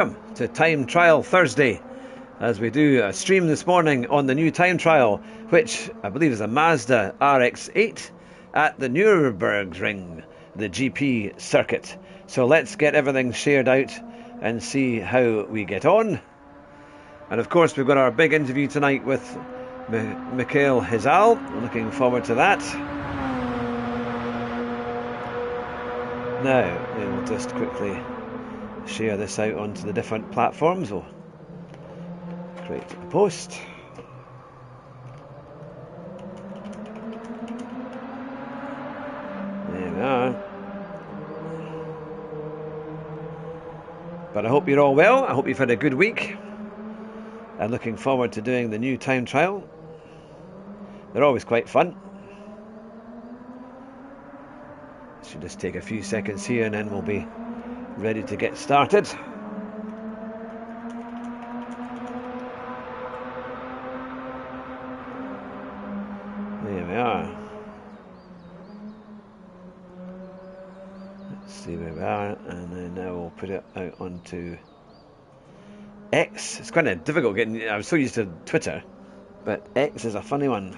Welcome to Time Trial Thursday, as we do a stream this morning on the new time trial, which I believe is a Mazda RX-8 at the Nürburgring, the GP circuit. So let's get everything shared out and see how we get on. And of course we've got our big interview tonight with Michael Hizal. Looking forward to that. Now we'll just quickly share this out onto the different platforms. We'll create a post. There we are. But I hope you're all well. I hope you've had a good week. And looking forward to doing the new time trial. They're always quite fun. Should just take a few seconds here and then we'll be ready to get started. There we are. Let's see where we are, and then now we'll put it out onto X. It's kind of difficult getting. I was so used to Twitter, but X is a funny one.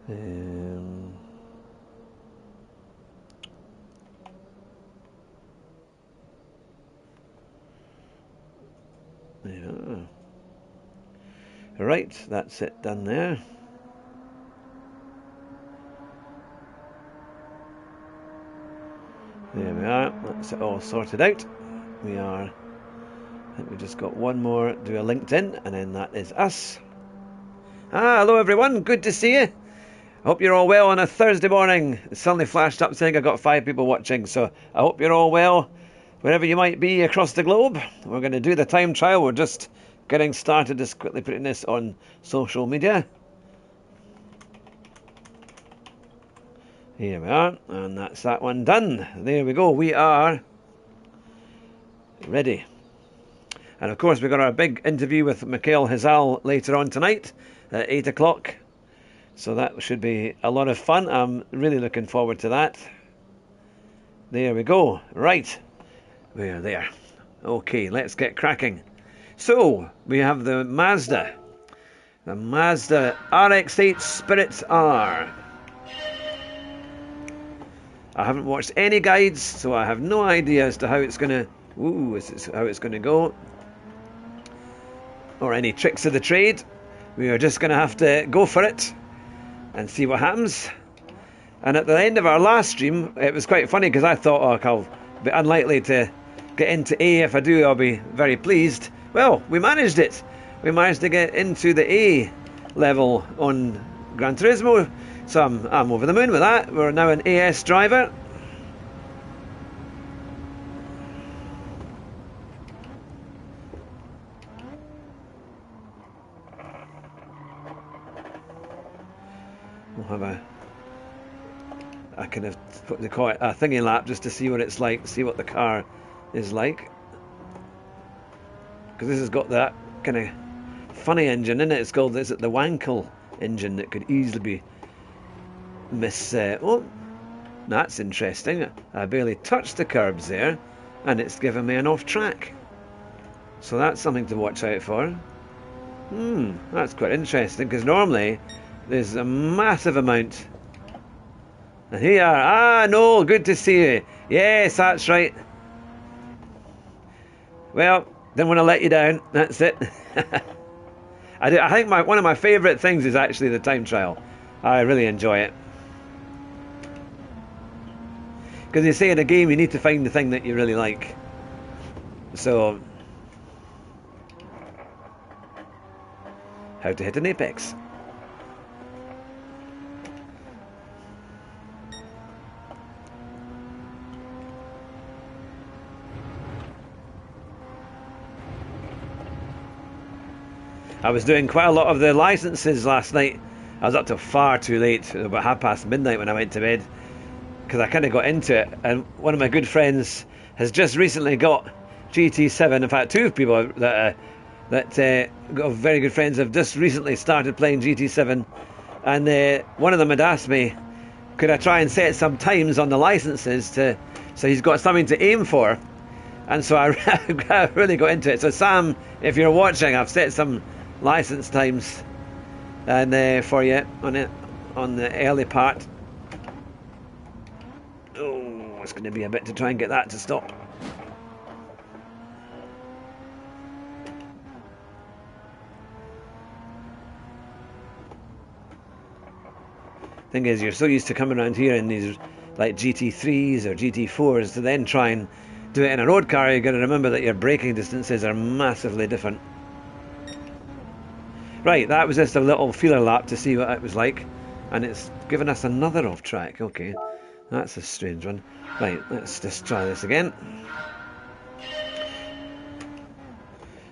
Yeah. Right, that's it done there. There we are, that's it all sorted out. We are, I think we've just got one more, do a LinkedIn, and then that is us. Hello everyone, good to see you. I hope you're all well on a Thursday morning. It suddenly flashed up saying I've got 5 people watching, so I hope you're all well wherever you might be across the globe. We're going to do the time trial. We're just getting started, just quickly putting this on social media. Here we are, and that's that one done. There we go, we are ready. And of course we've got our big interview with Michael Hizal later on tonight at 8 o'clock. So that should be a lot of fun. I'm really looking forward to that. There we go. Right. We're there. Okay, let's get cracking. So, we have the Mazda RX-8 Spirit R. I haven't watched any guides, so I have no idea as to how it's going to go. Or any tricks of the trade. We are just going to have to go for it and see what happens. And at the end of our last stream, it was quite funny because I thought, oh, I'll be unlikely to get into A. If I do, I'll be very pleased. Well, we managed it. We managed to get into the A level on Gran Turismo, so I'm over the moon with that. We're now an AS driver. We'll have a kind of what they call it, a thingy lap, just to see what it's like, see what the car is like. Because this has got that kind of funny engine in it. It's called, is it the Wankel engine that could easily be oh, that's interesting. I barely touched the curbs there, and it's given me an off track. So that's something to watch out for. That's quite interesting, because normally there's a massive amount. And here you are. No, good to see you. Yes, that's right. Well, didn't want to let you down. That's it. I think one of my favourite things is actually the time trial. I really enjoy it. Because you say in a game you need to find the thing that you really like. So, how to hit an apex. I was doing quite a lot of the licenses last night. I was up till far too late, about midnight when I went to bed, because I kind of got into it. And one of my good friends has just recently got GT7. In fact, 2 people that got very good friends have just recently started playing GT7, and one of them had asked me, could I try and set some times on the licenses to So he's got something to aim for. And so I really got into it. So Sam, if you're watching, I've set some license times and for you on the early part. Oh, it's going to be a bit to try and get that to stop. Thing is, you're so used to coming around here in these like GT3s or GT4s to then try and do it in a road car. You've got to remember that your braking distances are massively different. Right, that was just a little feeler lap to see what it was like, and it's given us another off track. Okay, that's a strange one. Right, let's just try this again.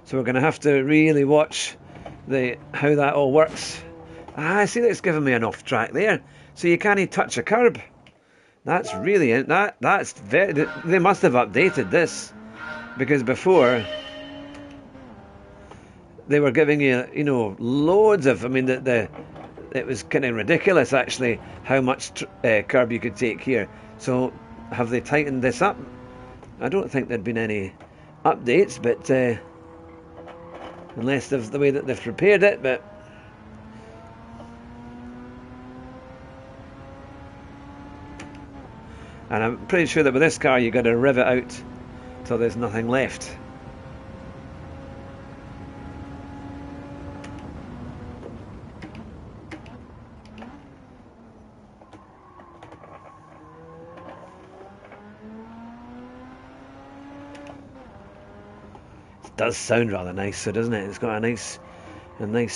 So we're going to have to really watch how that all works. I see that it's given me an off track there, so you can't touch a curb. That's really that's very. They must have updated this, because before they were giving you loads of. I mean it was kind of ridiculous actually how much curb you could take here. So have they tightened this up? I don't think there'd been any updates, but unless of the way that they've prepared it, but. And I'm pretty sure that with this car you've got to rev it out till there's nothing left. It does sound rather nice, so doesn't it? It's got a nice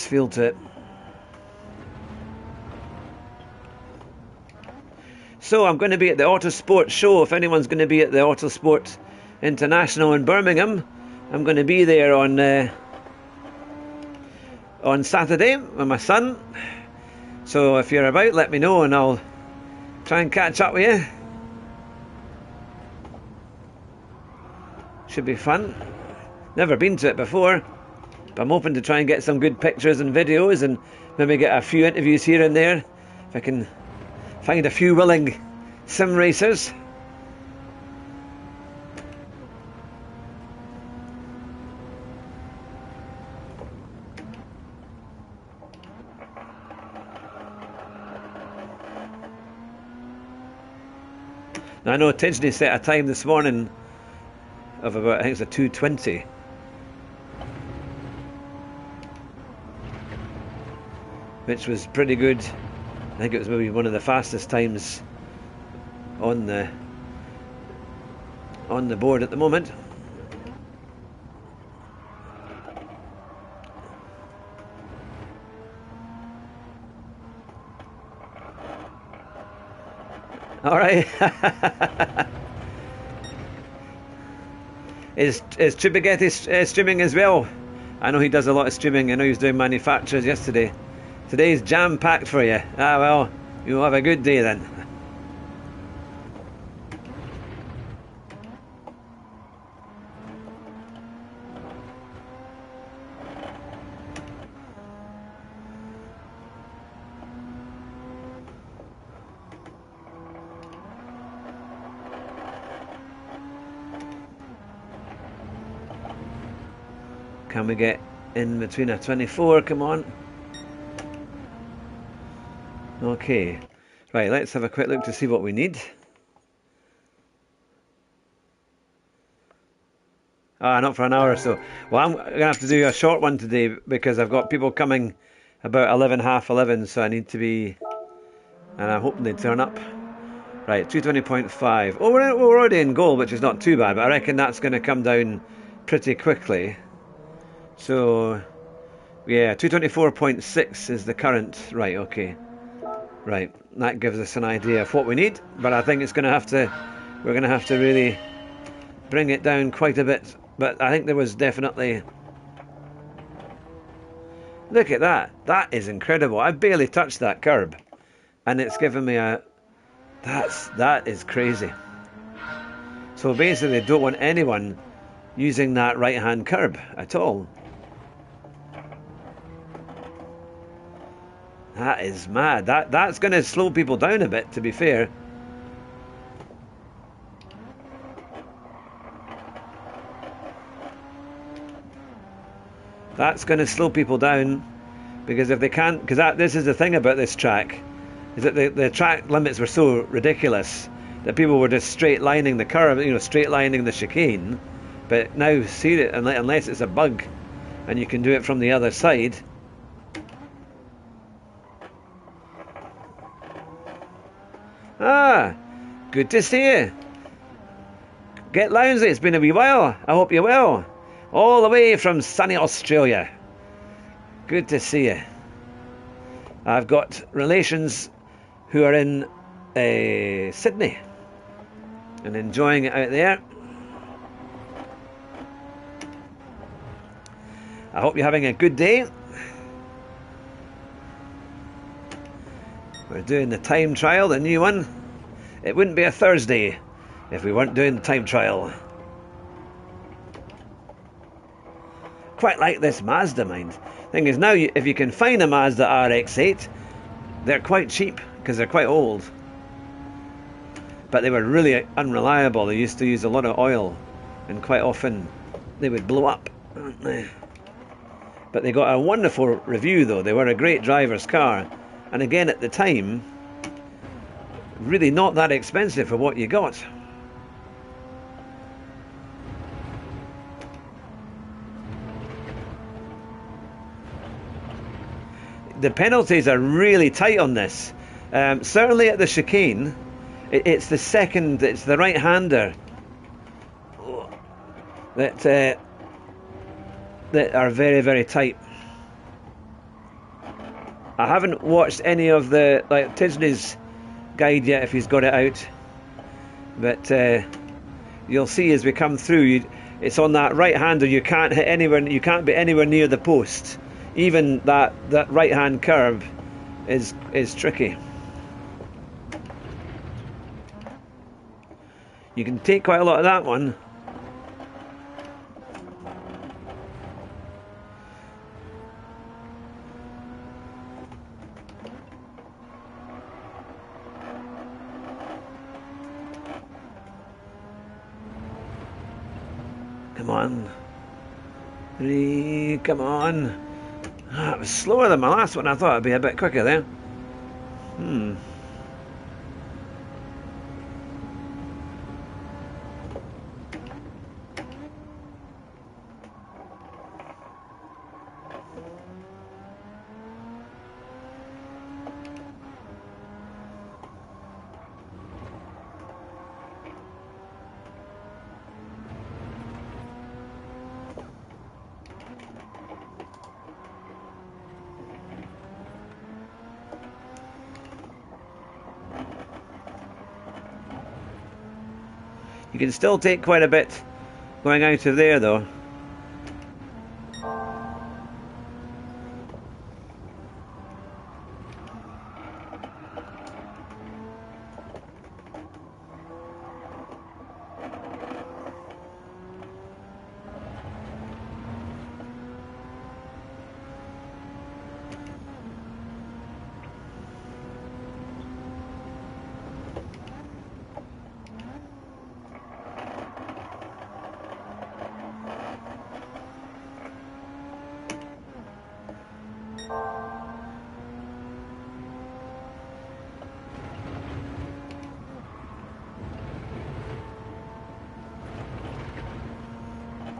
feel to it. So I'm going to be at the Autosport show. If anyone's going to be at the Autosport International in Birmingham, I'm going to be there on Saturday with my son. So if you're about, let me know and I'll try and catch up with you. Should be fun. Never been to it before, but I'm hoping to try and get some good pictures and videos and maybe get a few interviews here and there if I can find a few willing sim racers. Now I know Tidgney set a time this morning of about, I think it's a 2:20. Which was pretty good. I think it was maybe one of the fastest times on the board at the moment. All right. Is Tripagetti streaming as well? I know he does a lot of streaming. I know he was doing manufacturers yesterday. Today's jam-packed for you. Ah, well, you'll have a good day then. Can we get in between a 24? Come on. Okay, right, let's have a quick look to see what we need. Ah, not for an hour or so. Well, I'm going to have to do a short one today because I've got people coming about 11, half 11, so I need to be, and I'm hoping they turn up. Right, 220.5. Oh, we're already in goal, which is not too bad, but I reckon that's going to come down pretty quickly. So, yeah, 224.6 is the current. Right, okay. Right, that gives us an idea of what we need, but I think we're going to have to really bring it down quite a bit. But I think there was definitely... Look at that. That is incredible. I barely touched that curb, and it's given me a... That is crazy. So basically, they don't want anyone using that right-hand curb at all. That is mad. That's going to slow people down a bit, to be fair. That's going to slow people down, because if they can't, because this is the thing about this track, is that the track limits were so ridiculous that people were just straight lining the curve, straight lining the chicane. But now, see it, unless it's a bug, and you can do it from the other side. Ah, good to see you. Get Lounsey, it's been a wee while. I hope you're well. All the way from sunny Australia. Good to see you. I've got relations who are in Sydney and enjoying it out there. I hope you're having a good day. We're doing the time trial, the new one. It wouldn't be a Thursday if we weren't doing the time trial. Quite like this Mazda, mind. Thing is, now if you can find a Mazda RX-8, they're quite cheap because they're quite old. But they were really unreliable. They used to use a lot of oil, and quite often they would blow up. But they got a wonderful review, though. They were a great driver's car. And again, at the time, really not that expensive for what you got. The penalties are really tight on this. Certainly at the chicane, it's the right-hander that are very, very tight. I haven't watched any of the Tisney's guide yet if he's got it out, but you'll see as we come through, it's on that right-hander. You can't hit anywhere. You can't be anywhere near the post. Even that right-hand curve is tricky. You can take quite a lot of that one. Come on. 3, come on. It was slower than my last one. I thought it'd be a bit quicker there. You can still take quite a bit going out of there, though.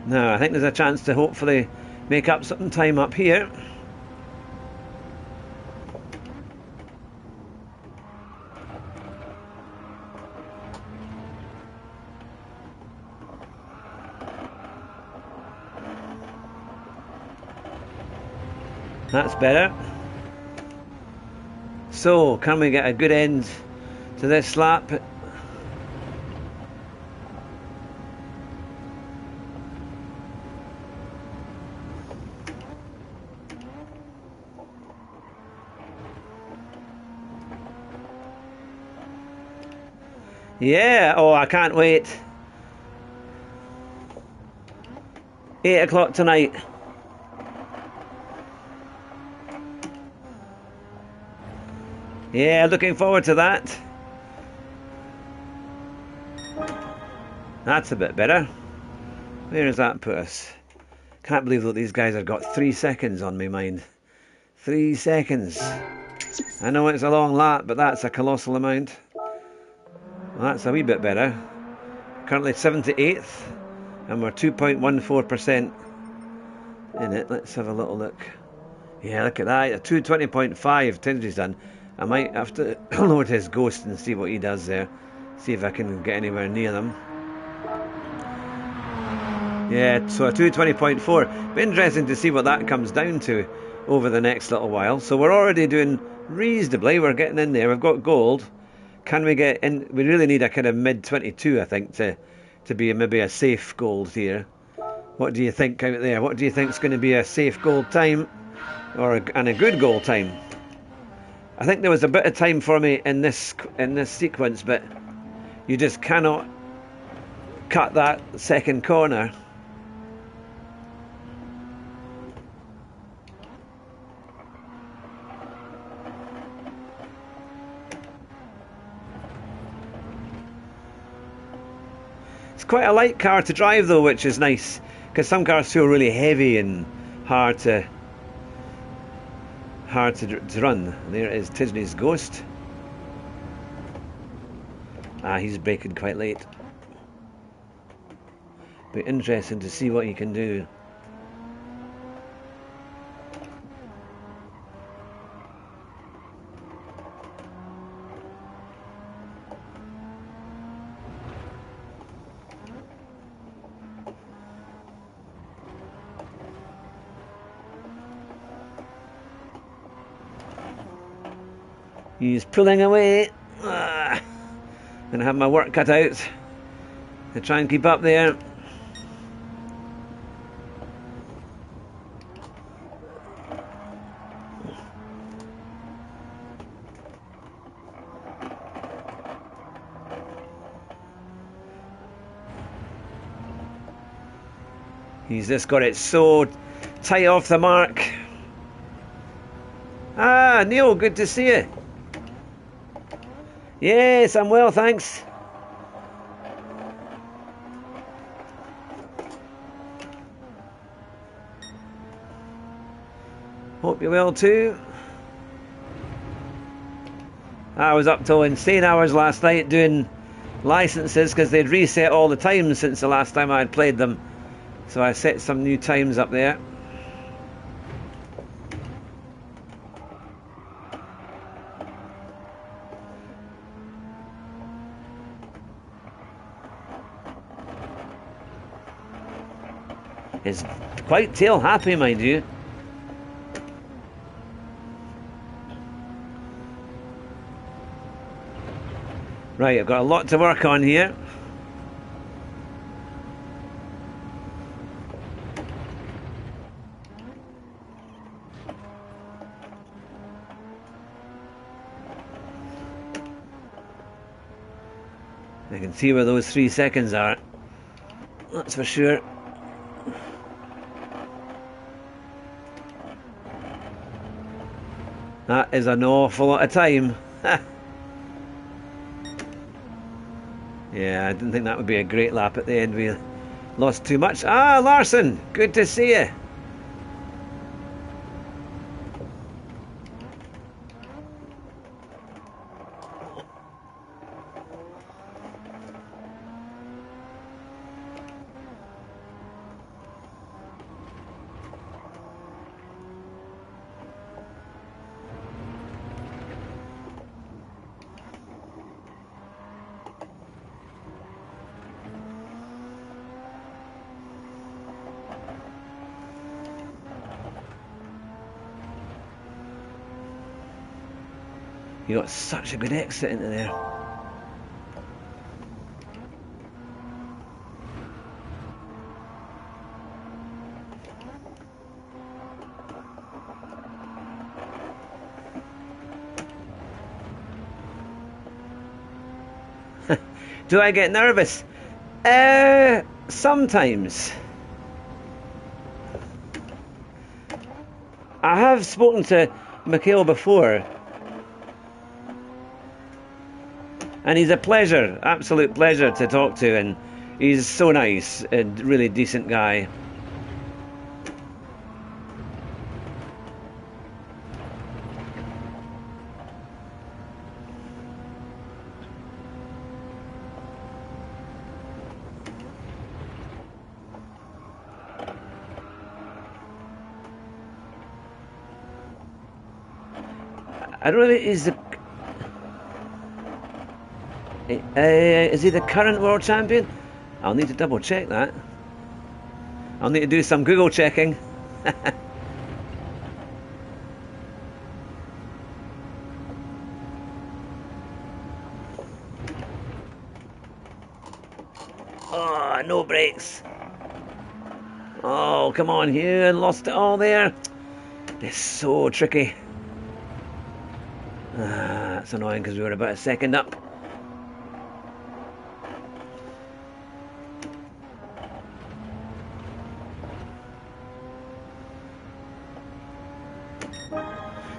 Now, I think there's a chance to hopefully make up some time up here. That's better. So, can we get a good end to this lap? Yeah, oh, I can't wait. 8 o'clock tonight. Yeah, looking forward to that. That's a bit better. Where does that put us? Can't believe that these guys have got 3 seconds on me mind. 3 seconds. I know it's a long lap, but that's a colossal amount. Well, that's a wee bit better. Currently 78th, and we're 2.14% in it. Let's have a little look. Yeah, look at that. A 220.5 Tinsley's done. I might have to load his Ghost and see what he does there. See if I can get anywhere near them. Yeah, so a 220.4. Be interesting to see what that comes down to over the next little while. So we're already doing reasonably. We're getting in there. We've got gold. Can we get in? We really need a kind of mid 22, I think, to be maybe a safe gold here. What do you think out there? What do you think is going to be a safe gold time, and a good gold time? I think there was a bit of time for me in this sequence, but you just cannot cut that second corner. It's quite a light car to drive though, which is nice, because some cars feel really heavy and hard to run. There is Tisney's Ghost. He's braking quite late. Be interesting to see what he can do. He's pulling away. Gonna have my work cut out to try and keep up there. He's just got it so tight off the mark. Neil, good to see you. Yes, I'm well, thanks. Hope you're well too. I was up till insane hours last night doing licenses because they'd reset all the times since the last time I had played them. So I set some new times up there. Is quite tail happy, mind you. Right, I've got a lot to work on here. I can see where those 3 seconds are. That's for sure. That is an awful lot of time. Yeah, I didn't think that would be a great lap at the end. We lost too much. Larson, good to see you. You got such a good exit into there. Do I get nervous? Sometimes. I have spoken to Mikhail before. And he's a pleasure, absolute pleasure to talk to, and he's so nice, a really decent guy. I don't know if is he the current world champion? I'll need to double check that. I'll need to do some Google checking. Oh, no brakes. Oh, come on, Hugh, lost it all there. It's so tricky. That's annoying because we were about a second up.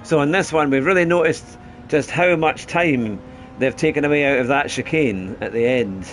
So on this one, we've really noticed just how much time they've taken away out of that chicane at the end.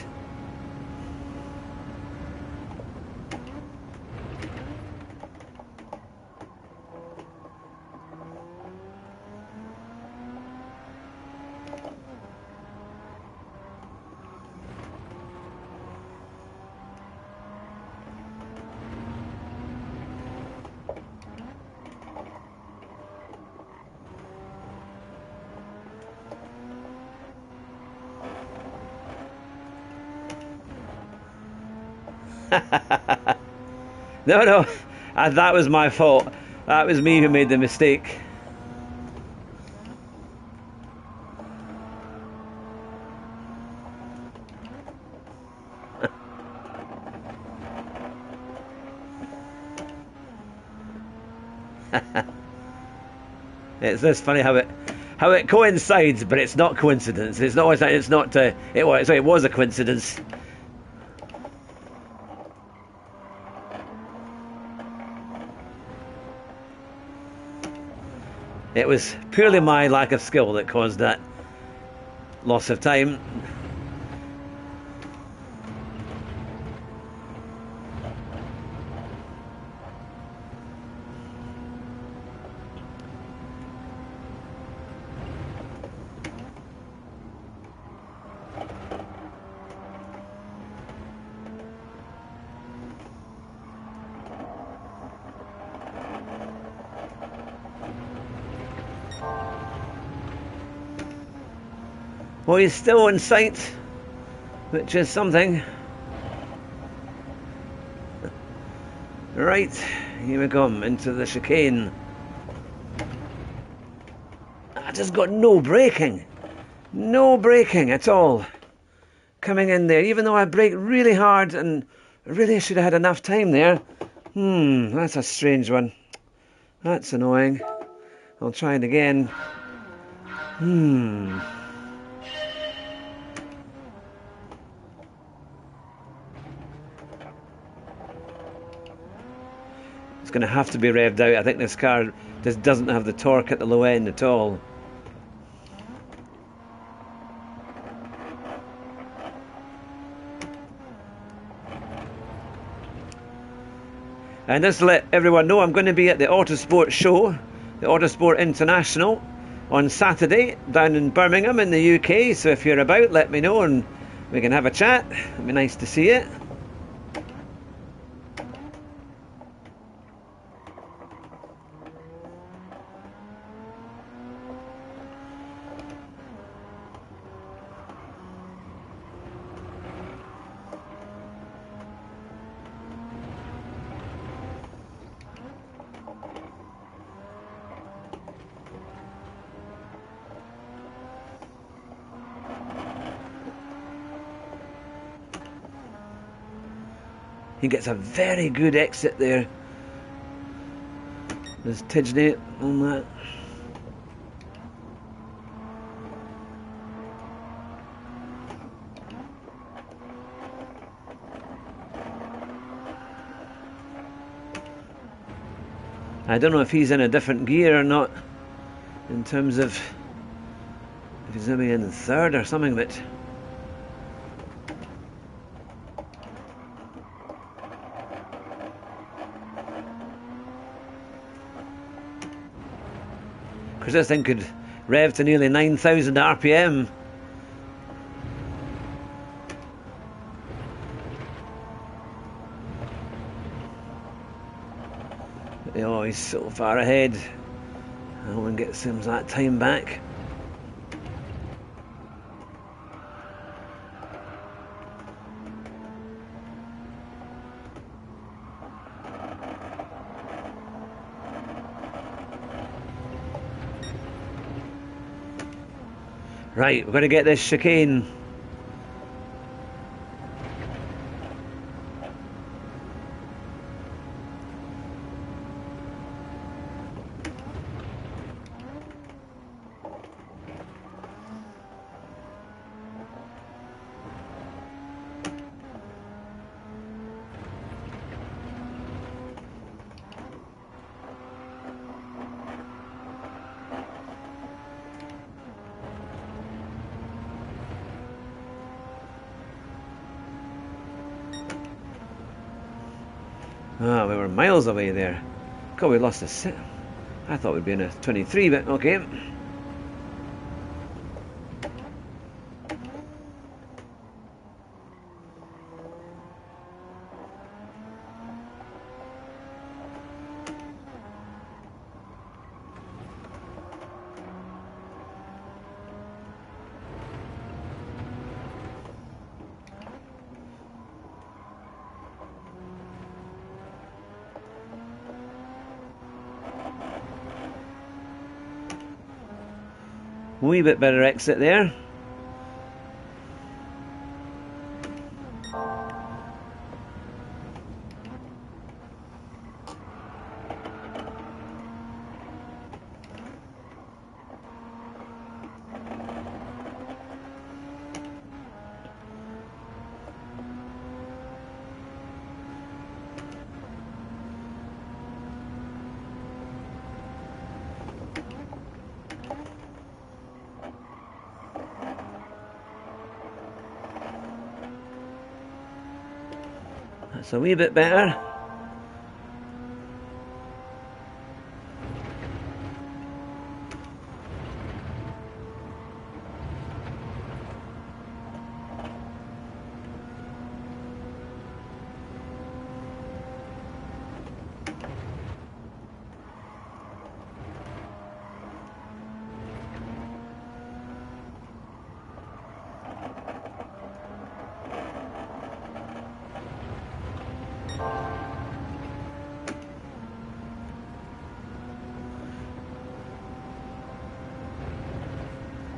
No, that was my fault. That was me who made the mistake. It's this funny how it coincides, but it's not coincidence. It's not. It's not. It was a coincidence. It was purely my lack of skill that caused that loss of time. Well, he's still in sight, which is something. Right, here we come into the chicane. I just got no braking at all coming in there, even though I braked really hard and really should have had enough time there. That's a strange one. That's annoying. I'll try it again. It's going to have to be revved out. I think this car just doesn't have the torque at the low end at all. And just to let everyone know, I'm going to be at the Autosport show, the Autosport International, on Saturday down in Birmingham in the UK. So if you're about, let me know and we can have a chat. It'd be nice to see you. He gets a very good exit there. There's Tidgney on that. I don't know if he's in a different gear or not, in terms of if he's maybe in third or something, but because this thing could rev to nearly 9,000 RPM. Oh, he's so far ahead. No one gets some of that time back. Right, we've got to get this chicane. Ah, we were miles away there. God, we lost a set. I thought we'd be in a 23, but okay. Wee bit better exit there. That's a wee bit better.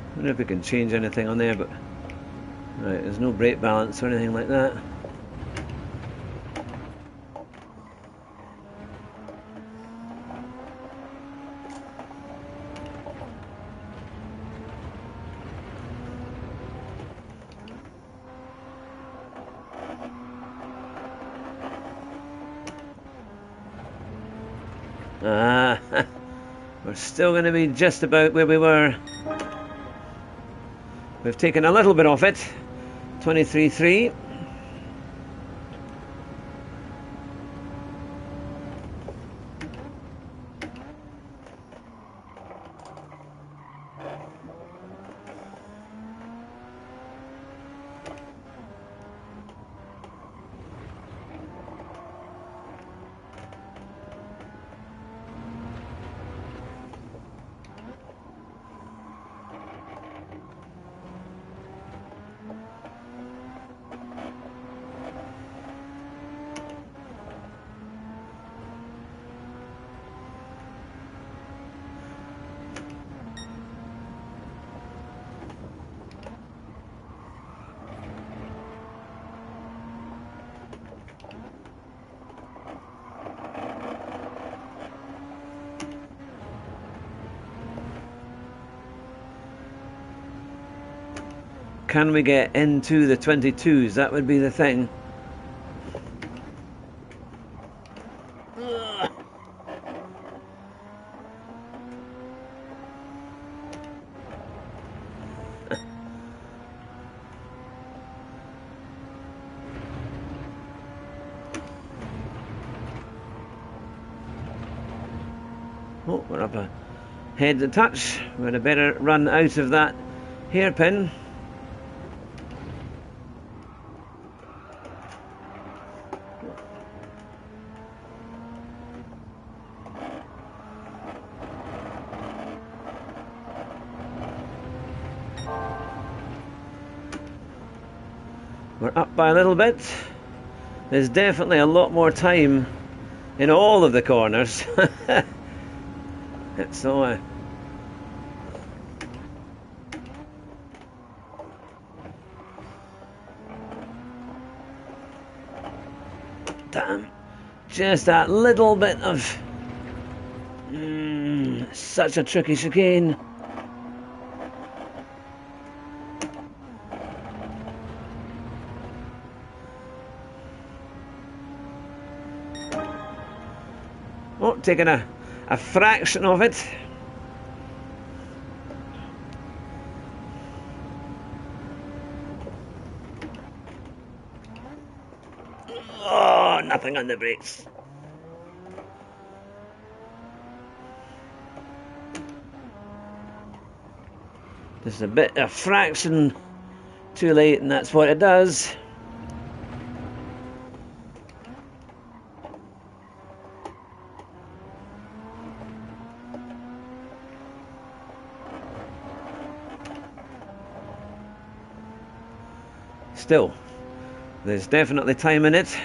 I don't know if we can change anything on there, but right, there's no brake balance or anything like that. Ah, we're still going to be just about where we were. We've taken a little bit off it. 23.3. Can we get into the 22s? That would be the thing. Oh, we're up ahead a touch. We had a better run out of that hairpin. We're up by a little bit. There's definitely a lot more time in all of the corners. So damn, just that little bit of such a tricky chicane. Oh, taking a fraction of it. Oh, nothing on the brakes. Just a fraction too late, and that's what it does. Still, there's definitely time in it.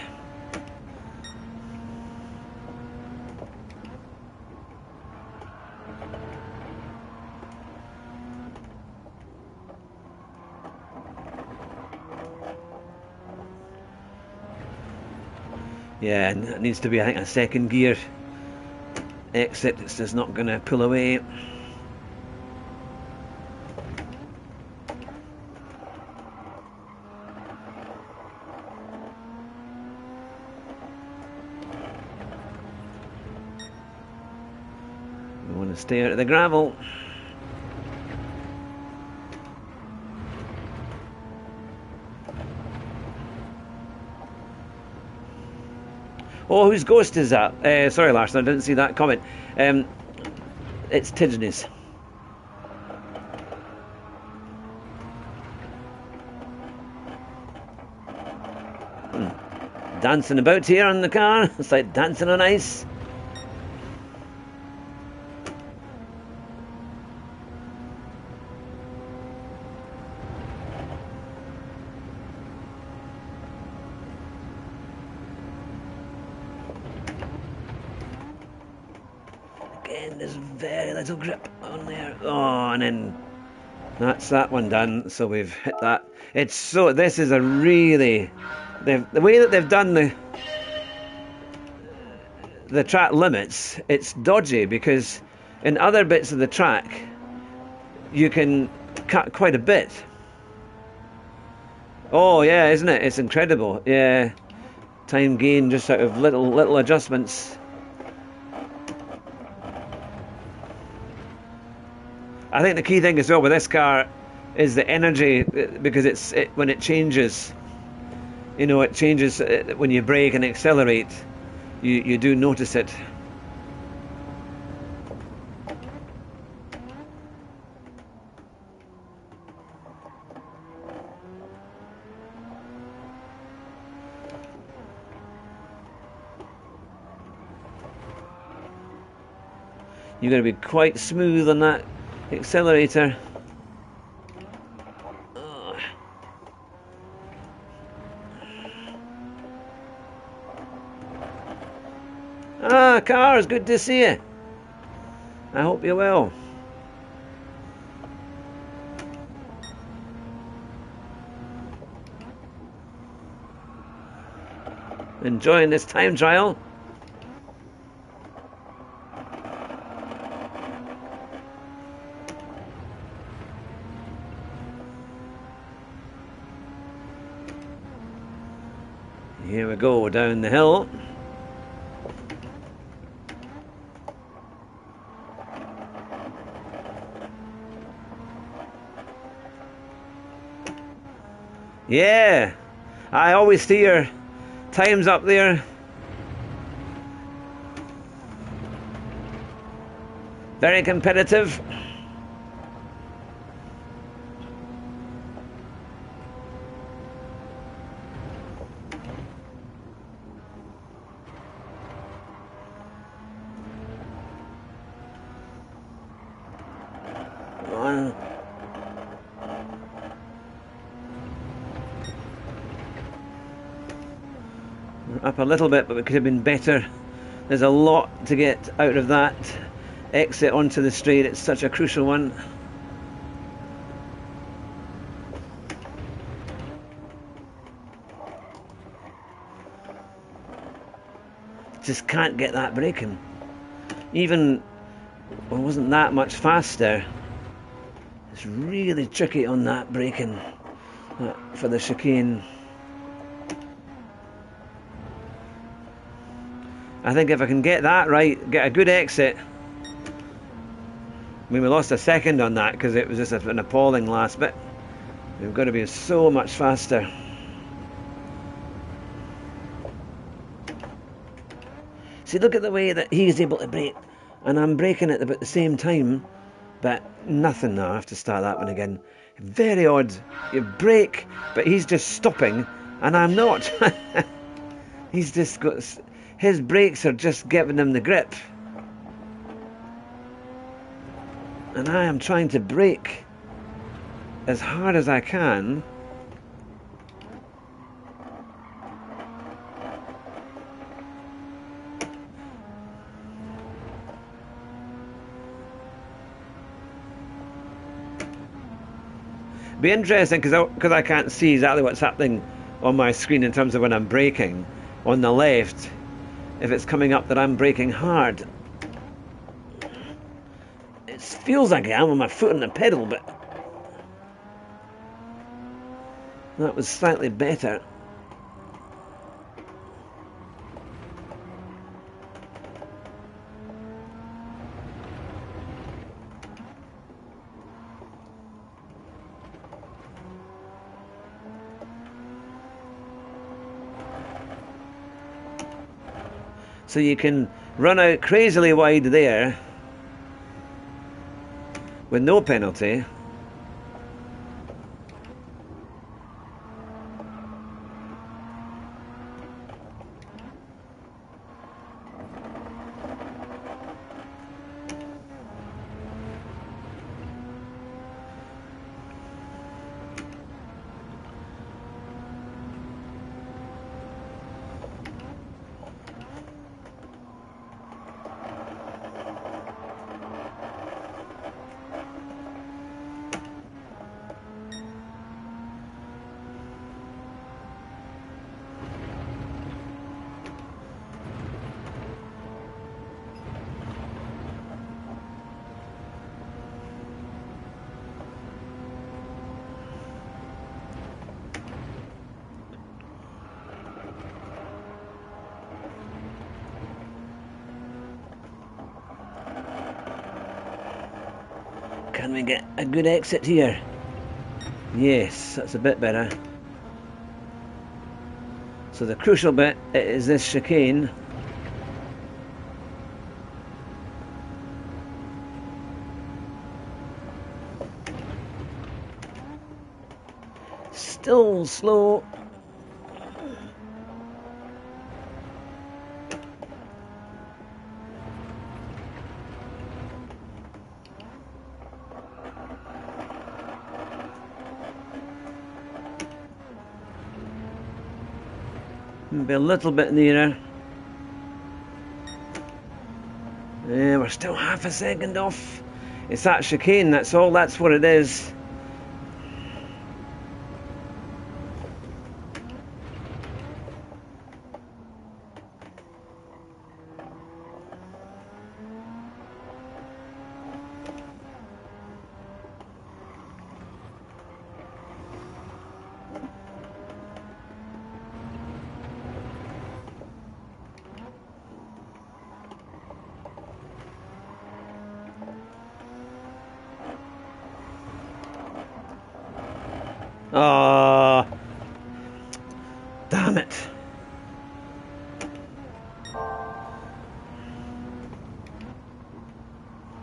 Yeah, and it needs to be, I think, a second gear exit. It's just not going to pull away. We want to stay out of the gravel. Oh, whose ghost is that? Sorry, Larson, I didn't see that comment. It's Tidney's. Dancing about here on the car. It's like dancing on ice. Again, there's very little grip on there. Oh, and then that's that one done. So we've hit that. It's so. This is a really. The way that they've done the track limits, it's dodgy because in other bits of the track you can cut quite a bit. Oh yeah, isn't it? It's incredible. Yeah, time gain just out of little adjustments. I think the key thing as well with this car is the energy, because when it changes, you know, it changes when you brake and accelerate. You do notice it. You've got to be quite smooth on that accelerator. Ah, Cars, good to see you. I hope you're well. Enjoying this time trial. Here we go, down the hill. Yeah, I always see your times up there. Very competitive. We're up a little bit, but we could have been better. There's a lot to get out of that exit onto the straight. It's such a crucial one. Just can't get that braking. Even well, it wasn't that much faster. It's really tricky on that braking for the chicane. I think if I can get that right, get a good exit. I mean, we lost a second on that because it was just an appalling last bit. We've got to be so much faster. See, look at the way that he's able to brake, and I'm braking at about the same time, but nothing. No, I have to start that one again. Very odd. You brake, but he's just stopping, and I'm not. He's just got... His brakes are just giving him the grip. And I am trying to brake as hard as I can. Be interesting because I can't see exactly what's happening on my screen in terms of when I'm braking. On the left, if it's coming up that I'm braking hard. It feels like I am with my foot on the pedal, but that was slightly better. So you can run out crazily wide there with no penalty. Can we get a good exit here? Yes, that's a bit better. So the crucial bit is this chicane. Still slow. Maybe a little bit nearer. Yeah, we're still half a second off. It's that chicane, that's all, that's what it is. Oh, damn it.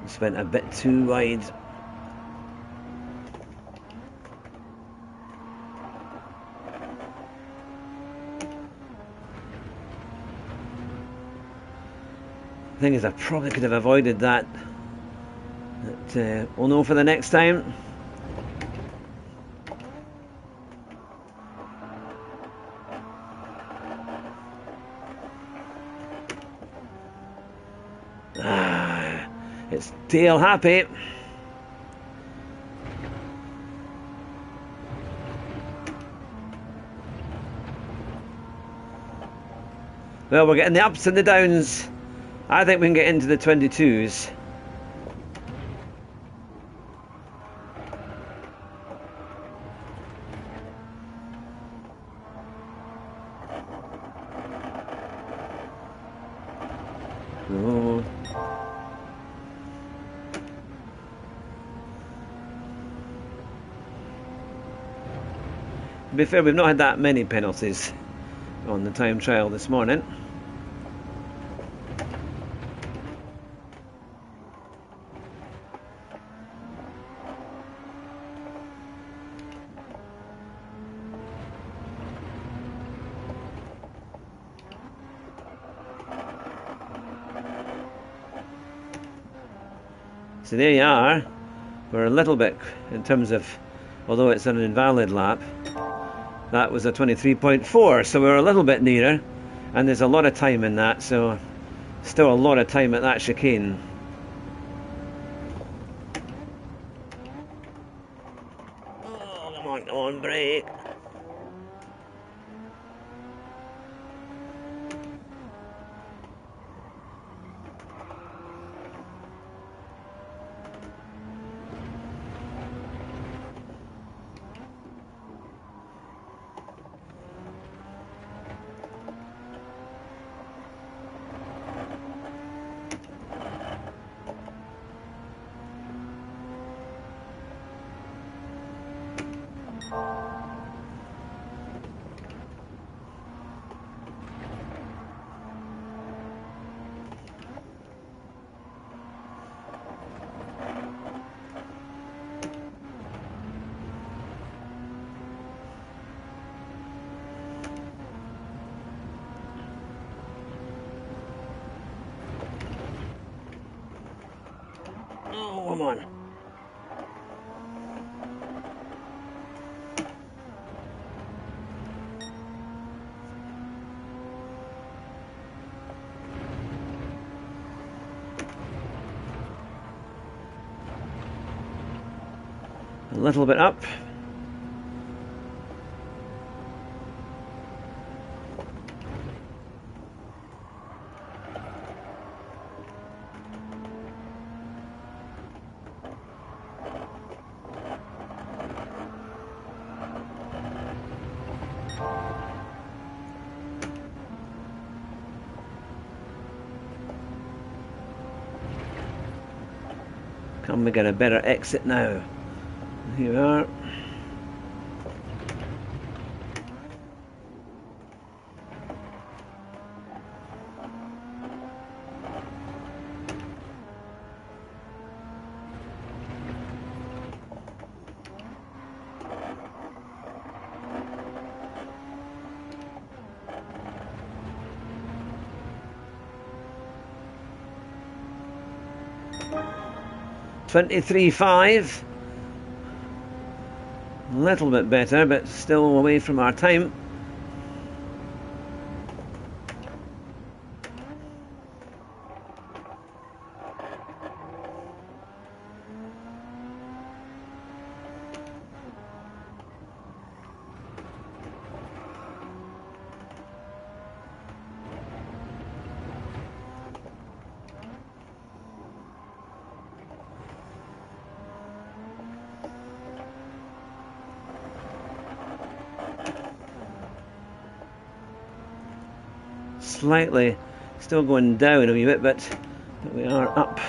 Just went a bit too wide. The thing is, I probably could have avoided that. But we'll know for the next time. It's tail happy. Well, we're getting the ups and the downs. I think we can get into the 22s. Oh. To be fair, we've not had that many penalties on the time trial this morning. So there you are. We're a little bit, in terms of, although it's an invalid lap, that was a 23.4, so we're a little bit nearer, and there's a lot of time in that, so still a lot of time at that chicane. Oh, come on, brake. Oh, come on. A little bit up. Can we get a better exit now? Here we are. $23.5. A little bit better, but still away from our time. Slightly still going down a wee bit, but we are up.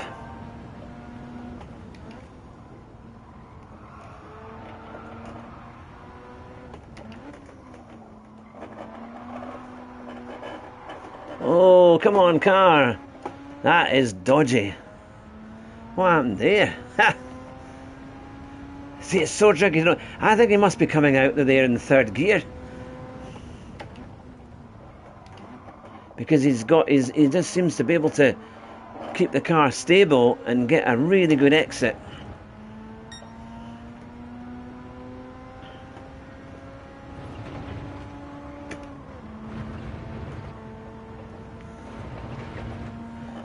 Oh, come on, car. That is dodgy. What happened there? Ha! See, it's so tricky. I think he must be coming out of there in third gear. Because he just seems to be able to keep the car stable and get a really good exit.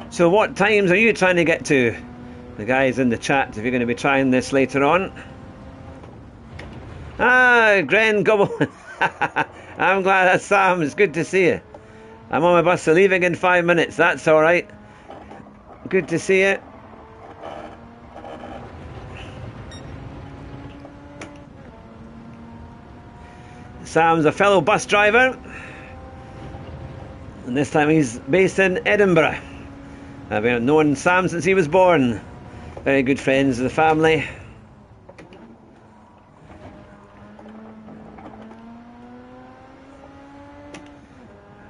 So what times are you trying to get to? the guys in the chat if you're going to be trying this later on. Ah, Gren Gobble. I'm glad that's Sam. It's good to see you. I'm on my bus, so leaving in 5 minutes. That's all right. Good to see you. Sam's a fellow bus driver, and this time he's based in Edinburgh. I've known Sam since he was born. Very good friends of the family.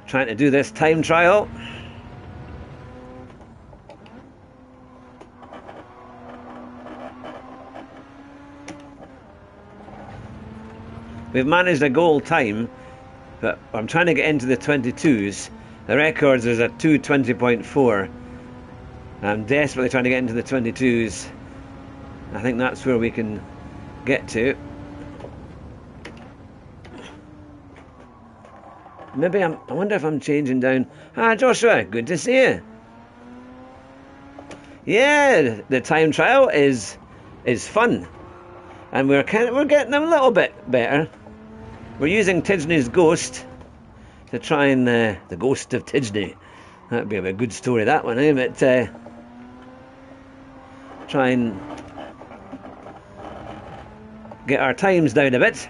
Trying to do this time trial. We've managed a goal time, but I'm trying to get into the 22s. The records is at 2:20.4. I'm desperately trying to get into the 22s. I think that's where we can get to. Maybe I wonder if I'm changing down. Ah, Joshua, good to see you. Yeah, the time trial is fun, and we're getting a little bit better. We're using Tidgeney's ghost to try and the ghost of Tidgeney. That'd be a good story, that one, eh? But try and get our times down a bit.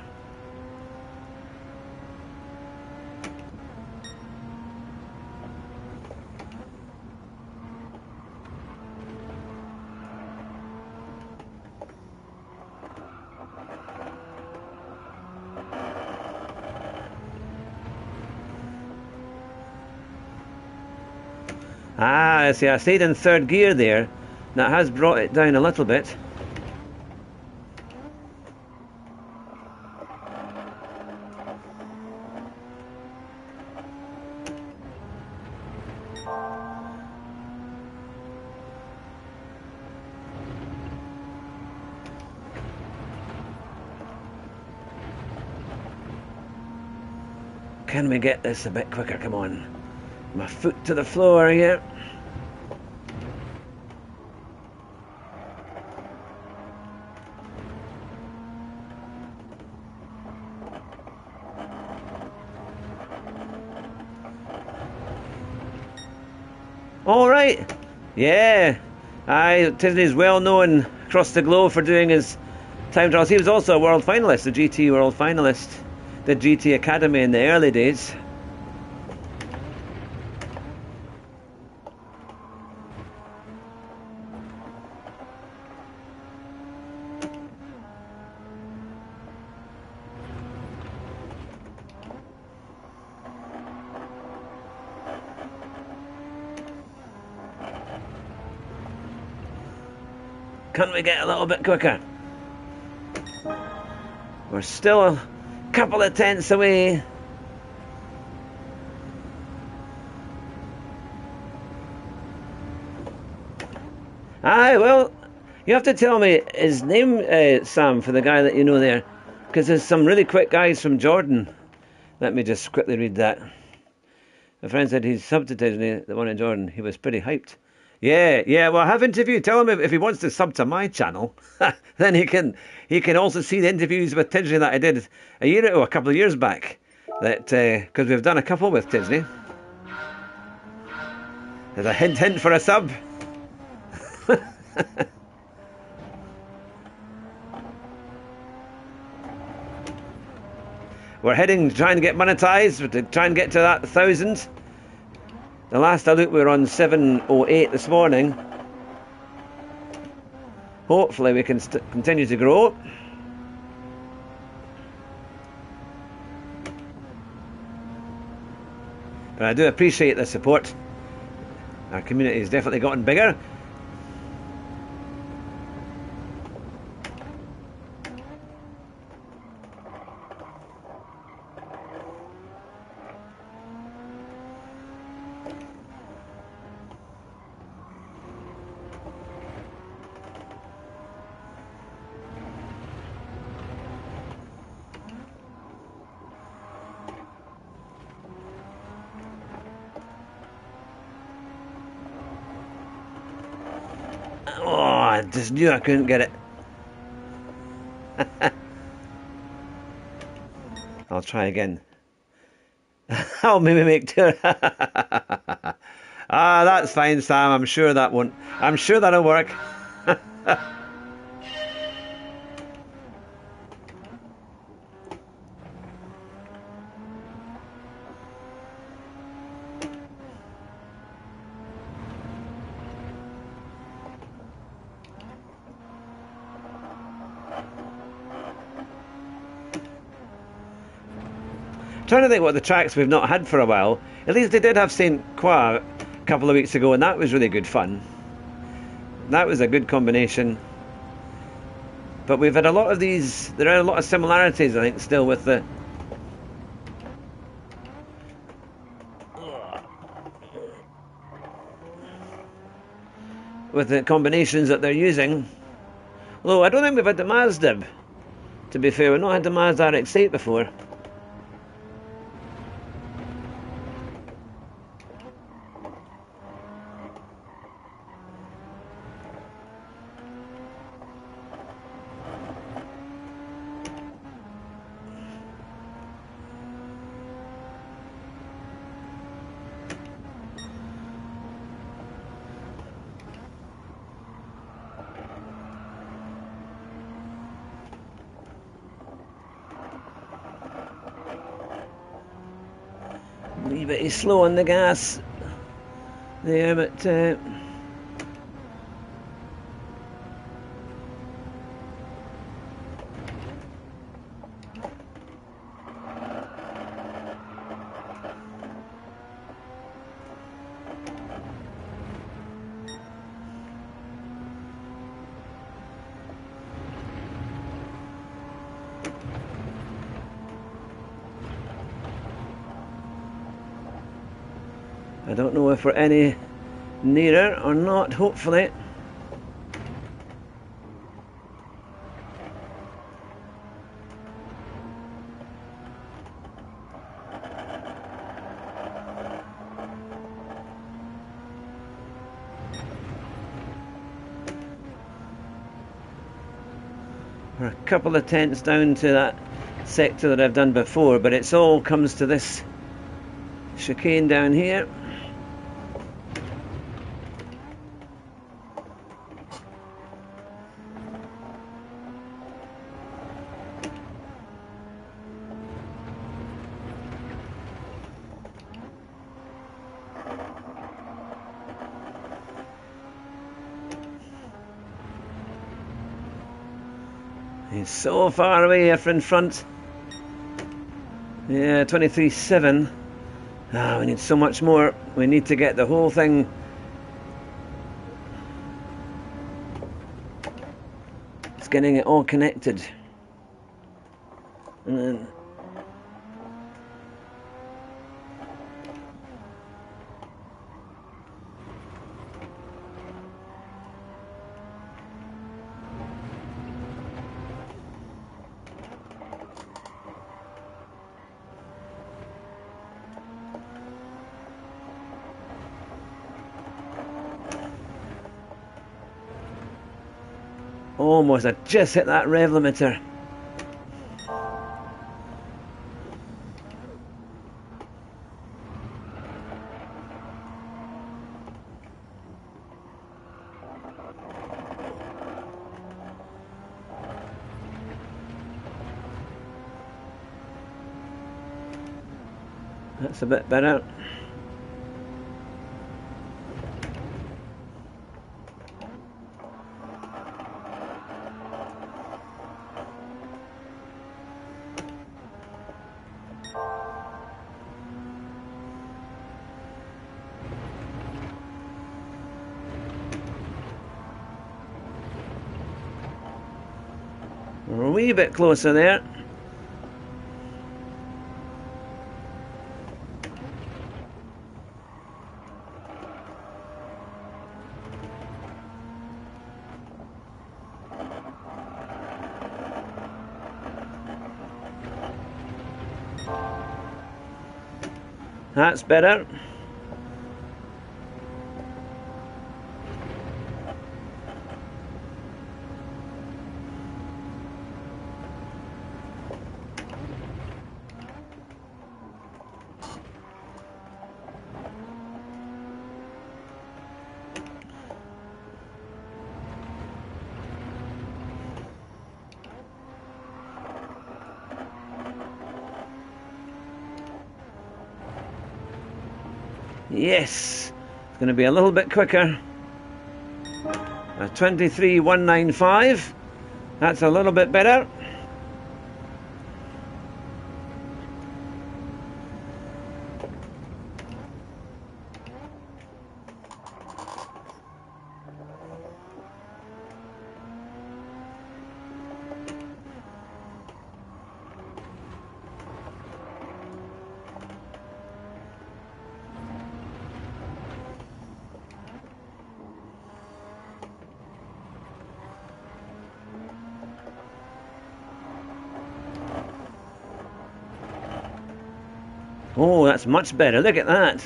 Ah, see, I stayed in third gear there. That has brought it down a little bit. Can we get this a bit quicker? Come on. My foot to the floor here. All right. Yeah. Tisney's well known across the globe for doing his time trials. He was also a world finalist, a GT world finalist. Did GT Academy in the early days. Can we get a little bit quicker? We're still a couple of tenths away. Aye, well, you have to tell me his name, Sam, for the guy that you know there, because there's some really quick guys from Jordan. Let me just quickly read that. A friend said he's subbed to Disney, the one in Jordan. He was pretty hyped. Yeah. Well, I have interviewed. Tell him if he wants to sub to my channel, then he can also see the interviews with Tidgeney that I did a couple of years back. That because we've done a couple with Tidgeney. There's a hint for a sub. We're heading trying to get monetized to try and get to that 1,000. The last I looked, we were on 708 this morning. Hopefully we can continue to grow. But I do appreciate the support. Our community has definitely gotten bigger. I just knew I couldn't get it. I'll try again. I'll maybe make two. Ah, that's fine, Sam. I'm sure that won't. I'm sure that'll work. Trying to think what the tracks we've not had for a while. At least they did have St. Croix a couple of weeks ago, and that was really good fun. That was a good combination. But we've had a lot of these. There are a lot of similarities, I think, still with the combinations that they're using. Although I don't think we've had the Mazda. To be fair, we've not had the Mazda RX-8 before. A wee bit slow on the gas there, but I don't know if we're any nearer or not, hopefully. We're a couple of tenths down to that sector that I've done before, but it's all comes to this chicane down here. He's so far away up in front. Yeah, 23.7. Ah, we need so much more. We need to get the whole thing. It's getting it all connected. And then almost, I just hit that rev limiter. That's a bit better. We're a wee bit closer there. That's better. Yes, it's going to be a little bit quicker. 23.195. That's a little bit better. Oh, that's much better. Look at that.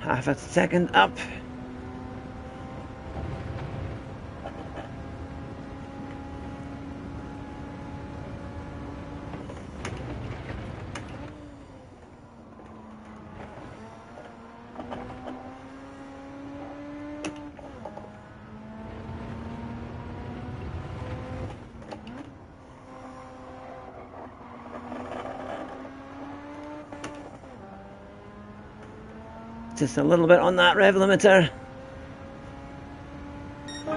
Half a second up. Just a little bit on that rev limiter.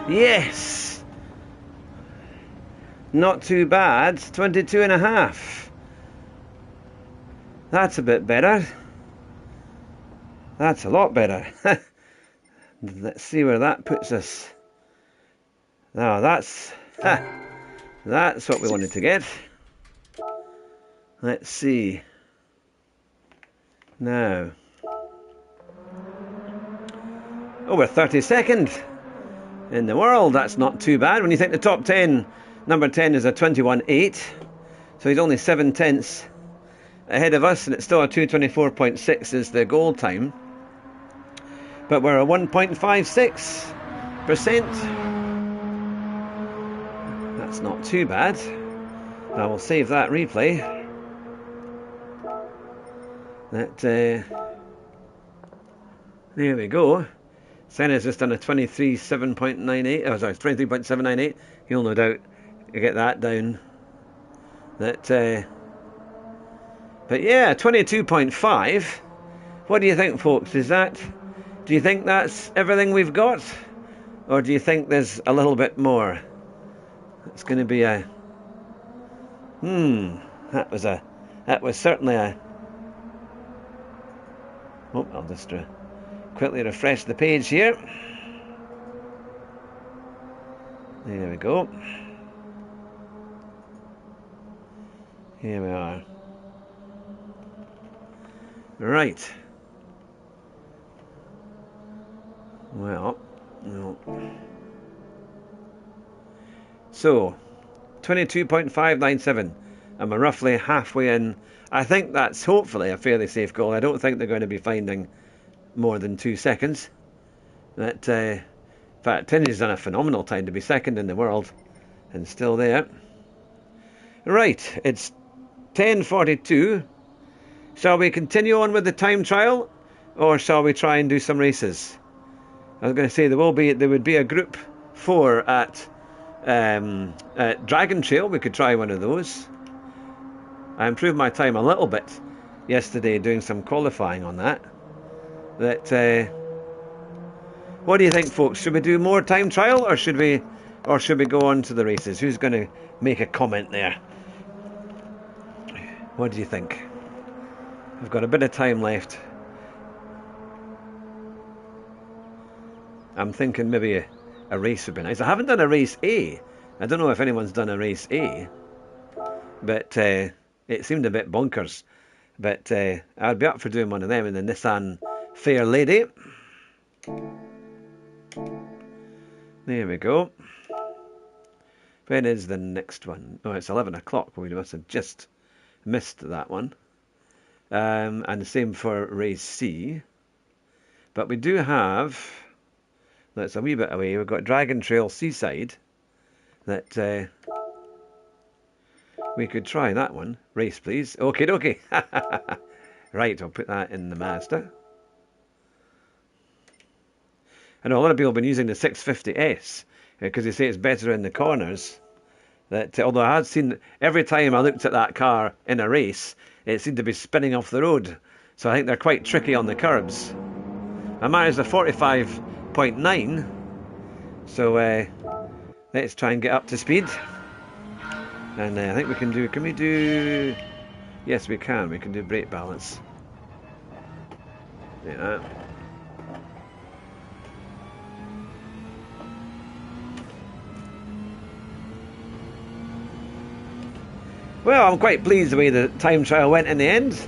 Yes! Not too bad. 22.5. That's a bit better. That's a lot better. Let's see where that puts us. Now that's what we wanted to get. Let's see. Now. Oh, we're 32nd in the world. That's not too bad. When you think the top 10, number 10 is a 21.8. So he's only 7 tenths ahead of us, and it's still a 2:24.6 is the goal time. But we're a 1.56%. That's not too bad. I will save that replay. There we go. Senna's just done a 23.798. Oh, sorry, 23.798. He'll no doubt get that down. But yeah, 22.5. What do you think, folks? Do you think that's everything we've got, or do you think there's a little bit more? It's going to be a. That was certainly a. Oh, I'll just quickly refresh the page here. There we go. Here we are. Right. Well, no. So, 22.597. And we're roughly halfway in. I think that's hopefully a fairly safe goal. I don't think they're going to be finding more than 2 seconds. But, in fact, Tinny's done a phenomenal time to be second in the world. And still there. Right, it's 10:42. Shall we continue on with the time trial, or shall we try and do some races? I was going to say there would be a group 4 at Dragon Trail. We could try one of those. I improved my time a little bit yesterday doing some qualifying on that. What do you think, folks? Should we do more time trial, or should we Or should we go on to the races? Who's going to make a comment there? What do you think? We've got a bit of time left. I'm thinking maybe a race would be nice. I haven't done a race A. I don't know if anyone's done a race A, but it seemed a bit bonkers. But I'd be up for doing one of them in the Nissan Fair Lady. There we go. When is the next one? Oh, it's 11 o'clock. We must have just missed that one. And the same for race C. But we do have, that's a wee bit away, we've got Dragon Trail Seaside that we could try that one. Race, please. Okay, okay. Right, I'll put that in the Mazda. I know a lot of people have been using the 650S because they say it's better in the corners. That although I had seen every time I looked at that car in a race, it seemed to be spinning off the road. So I think they're quite tricky on the curbs. I managed a 45.9, so let's try and get up to speed. And I think we can do. Can we do? Yes, we can. We can do brake balance. Yeah. Well, I'm quite pleased the way the time trial went in the end.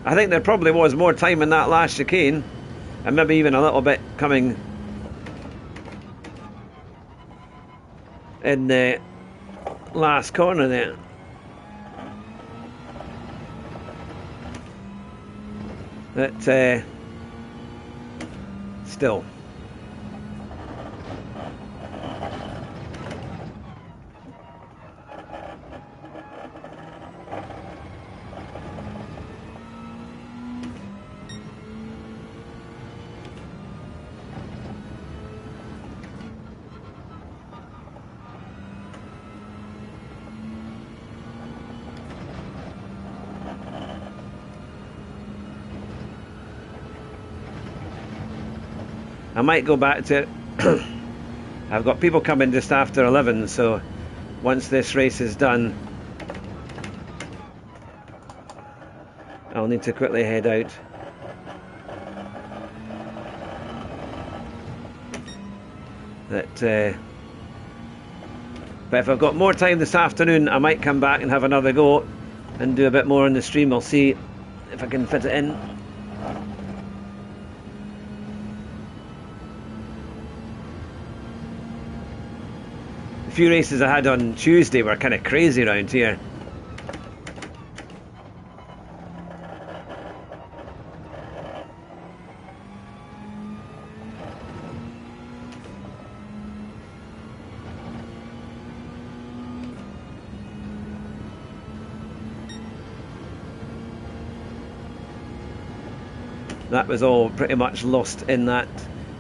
I think there probably was more time in that last chicane, and maybe even a little bit coming in the last corner there. But still. I might go back to it. I've got people coming just after 11, so once this race is done, I'll need to quickly head out. But if I've got more time this afternoon, I might come back and have another go and do a bit more on the stream. I'll see if I can fit it in. A few races I had on Tuesday were kind of crazy around here. That was all pretty much lost in that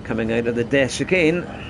coming out of the death chicane.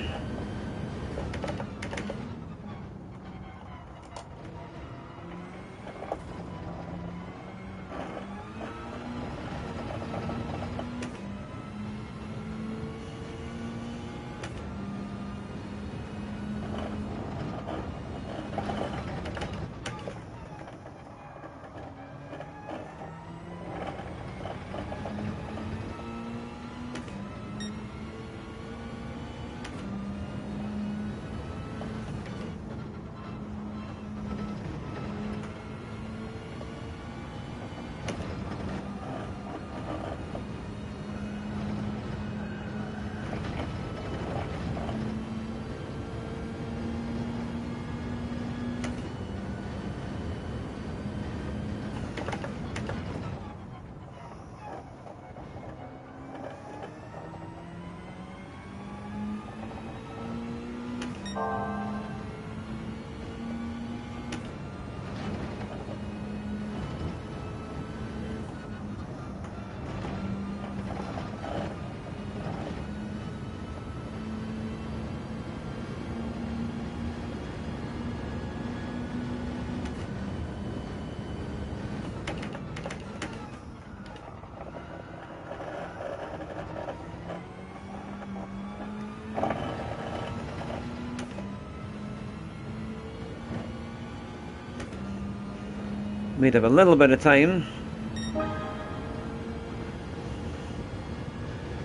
Made have a little bit of time,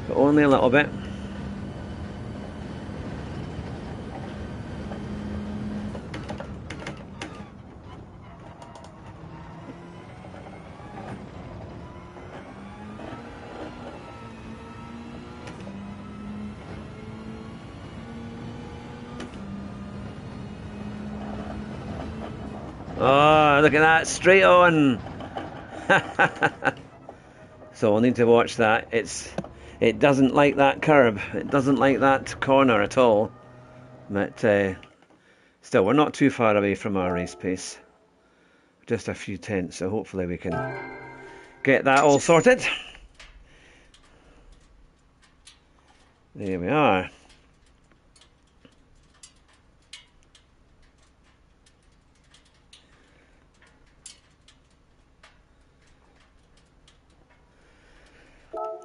but only a little bit. Oh, look at that, straight on. So we'll need to watch that. It doesn't like that curb. It doesn't like that corner at all. But still, we're not too far away from our race pace. Just a few tenths, so hopefully we can get that all sorted. There we are.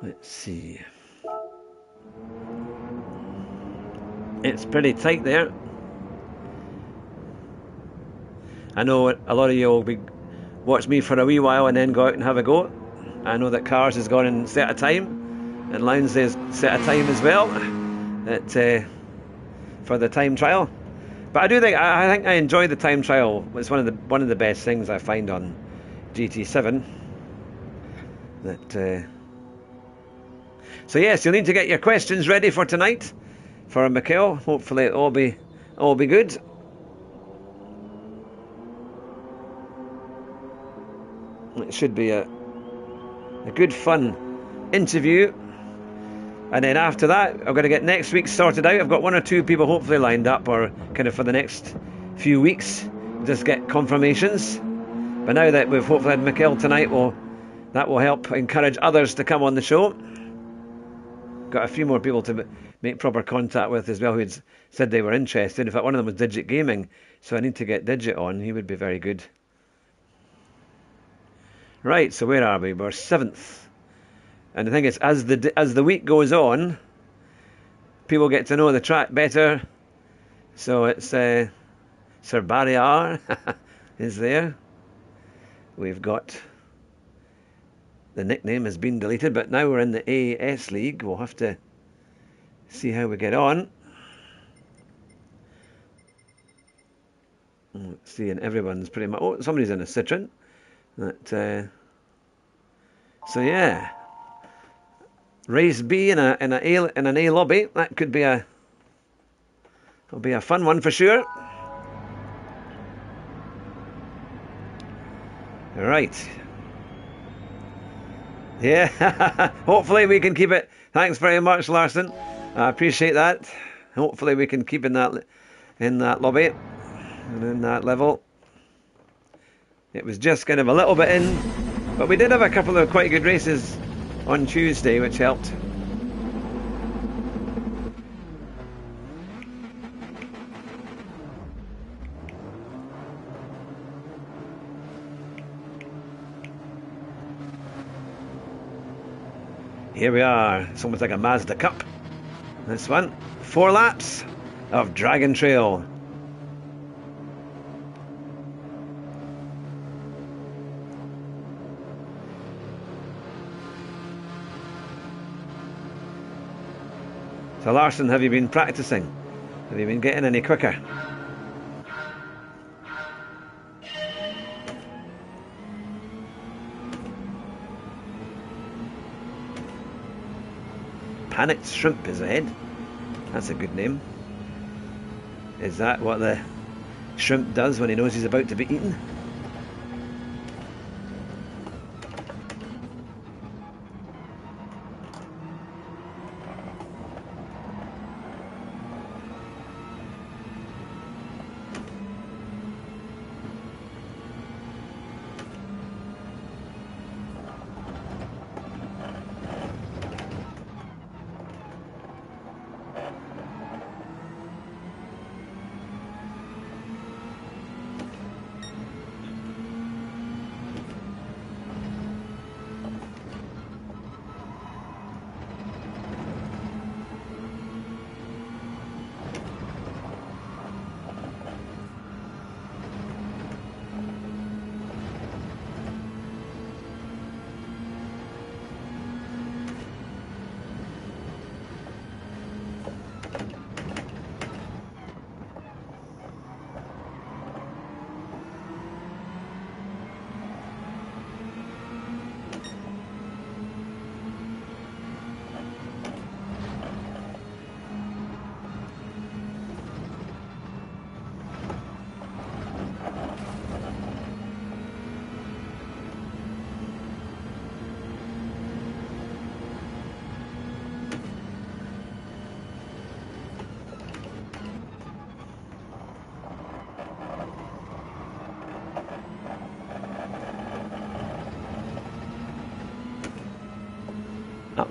Let's see. It's pretty tight there. I know a lot of you will be watch me for a wee while and then go out and have a go. I know that Cars has gone and set a time, and Lowndes has set a time as well for the time trial. But I think I enjoy the time trial. It's one of the best things I find on GT7. So yes, you'll need to get your questions ready for tonight for Michael. Hopefully it'll all be good. It should be a good fun interview. And then after that, I'm going to get next week sorted out. I've got one or two people hopefully lined up, or kind of for the next few weeks, just get confirmations. But now that we've hopefully had Michael tonight, that will help encourage others to come on the show. Got a few more people to make proper contact with as well who had said they were interested. In fact, one of them was Digit Gaming, so I need to get Digit on. He would be very good. Right, so where are we? We're 7th. And the thing is, as the week goes on, people get to know the track better. So it's Sir Barry R is there. We've got... The nickname has been deleted, but now we're in the AS League. We'll have to see how we get on. Let's see, and everyone's pretty much... Oh, somebody's in a Citroen. So yeah, race B in an A lobby. That could be it'll be a fun one for sure. Right. Yeah, hopefully we can keep it. Thanks very much, Larson. I appreciate that. Hopefully we can keep in that lobby and in that level. It was just kind of a little bit in, but we did have a couple of quite good races on Tuesday, which helped. Here we are. It's almost like a Mazda Cup. This one. 4 laps of Dragon Trail. So Larson, have you been practicing? Have you been getting any quicker? Panicked Shrimp is ahead. That's a good name. Is that what the shrimp does when he knows he's about to be eaten?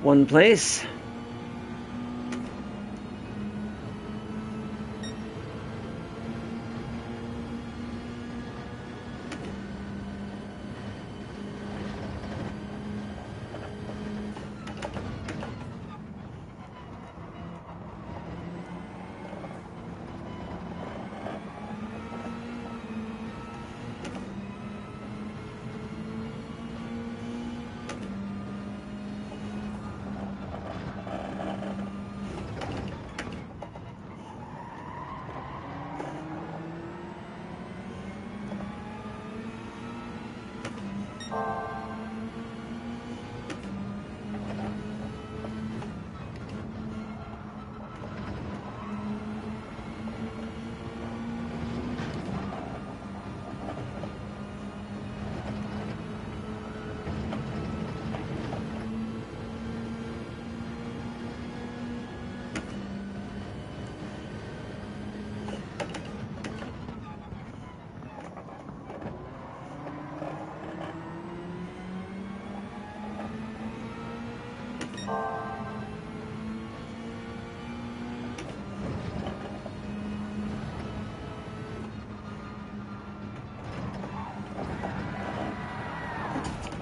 one place.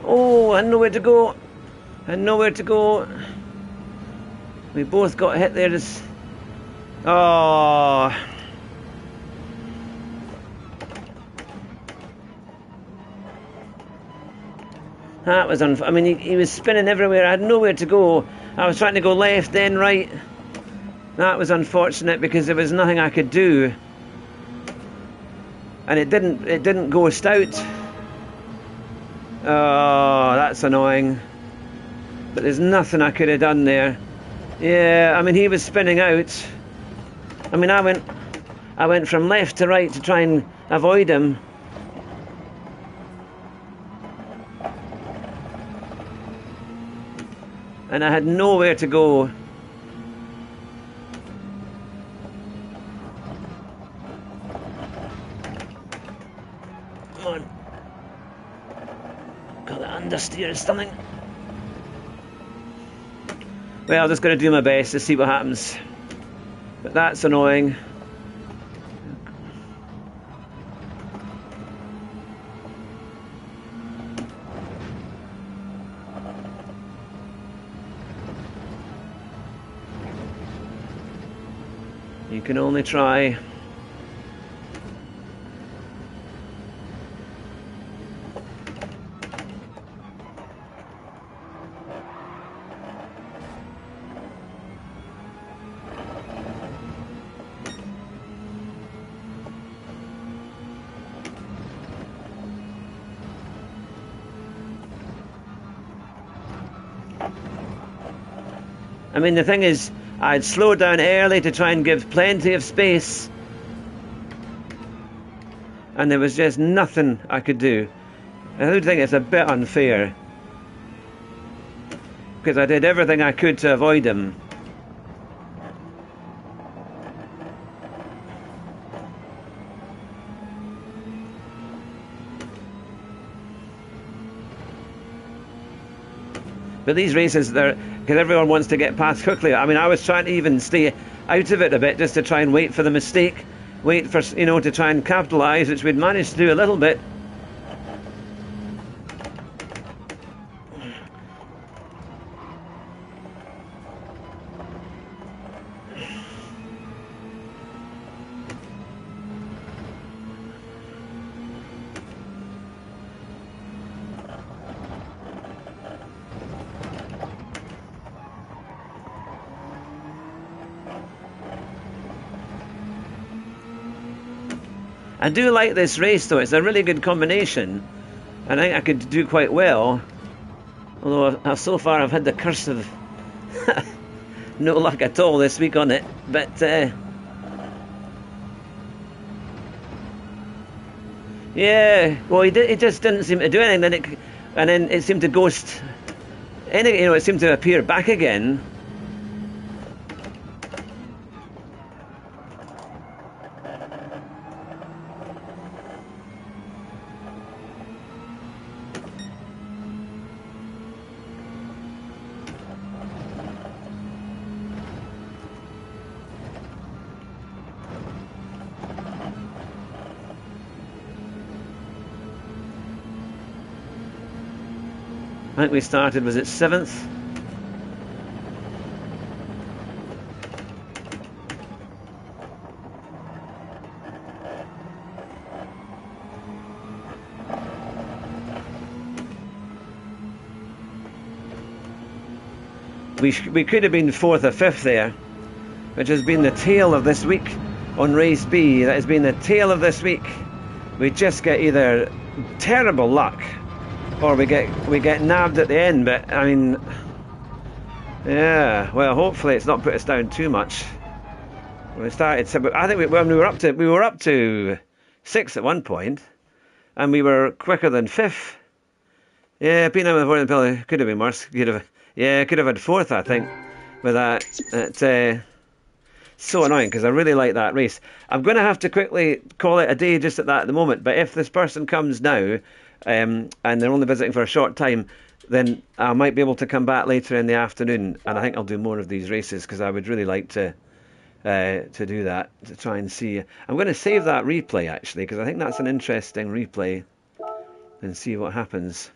Oh, I know where to go. I know where to go. We both got hit there. Oh. That was I mean, he was spinning everywhere. I had nowhere to go. I was trying to go left, then right. That was unfortunate because there was nothing I could do. And it didn't go stout. Oh, that's annoying. But there's nothing I could have done there. Yeah, I mean, he was spinning out. I mean, I went from left to right to try and avoid him. And I had nowhere to go. Come on. Got the understeer or something. Well, I'm just going to do my best to see what happens. But that's annoying. You can only try. I mean, the thing is, I'd slowed down early to try and give plenty of space. And there was just nothing I could do. I do think it's a bit unfair. Because I did everything I could to avoid him. But these races, because everyone wants to get past quickly. I mean, I was trying to even stay out of it a bit just to try and wait for the mistake. Wait for, to try and capitalise, which we'd managed to do a little bit. I do like this race though, it's a really good combination. I think I could do quite well. Although so far I've had the curse of no luck at all this week on it. But yeah, well he just didn't seem to do anything. And then it seemed to ghost. It seemed to appear back again. I think we started, was it 7th? We could have been 4th or 5th there, which has been the tale of this week on race B. That has been the tale of this week. We just get either terrible luck or we get nabbed at the end. But I mean, yeah. Well, hopefully it's not put us down too much. We started. I think we were up to 6th at one point, and we were quicker than 5th. Yeah, being out with the penalty could have been worse. Could have had 4th, I think, with that. It's so annoying because I really like that race. I'm going to have to quickly call it a day just at that at the moment. But if this person comes now, and they're only visiting for a short time, then I might be able to come back later in the afternoon, and I think I'll do more of these races because I would really like to do that, to try and see. I'm going to save that replay actually because I think that's an interesting replay, and see what happens.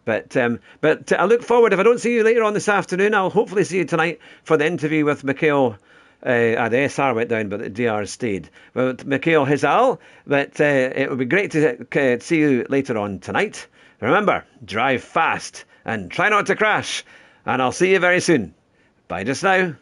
But I look forward. If I don't see you later on this afternoon, I'll hopefully see you tonight for the interview with Mikhail. The SR went down, but the DR stayed. Well, Mikhail Hizal. But it would be great to see you later on tonight. Remember, drive fast and try not to crash. And I'll see you very soon. Bye just now.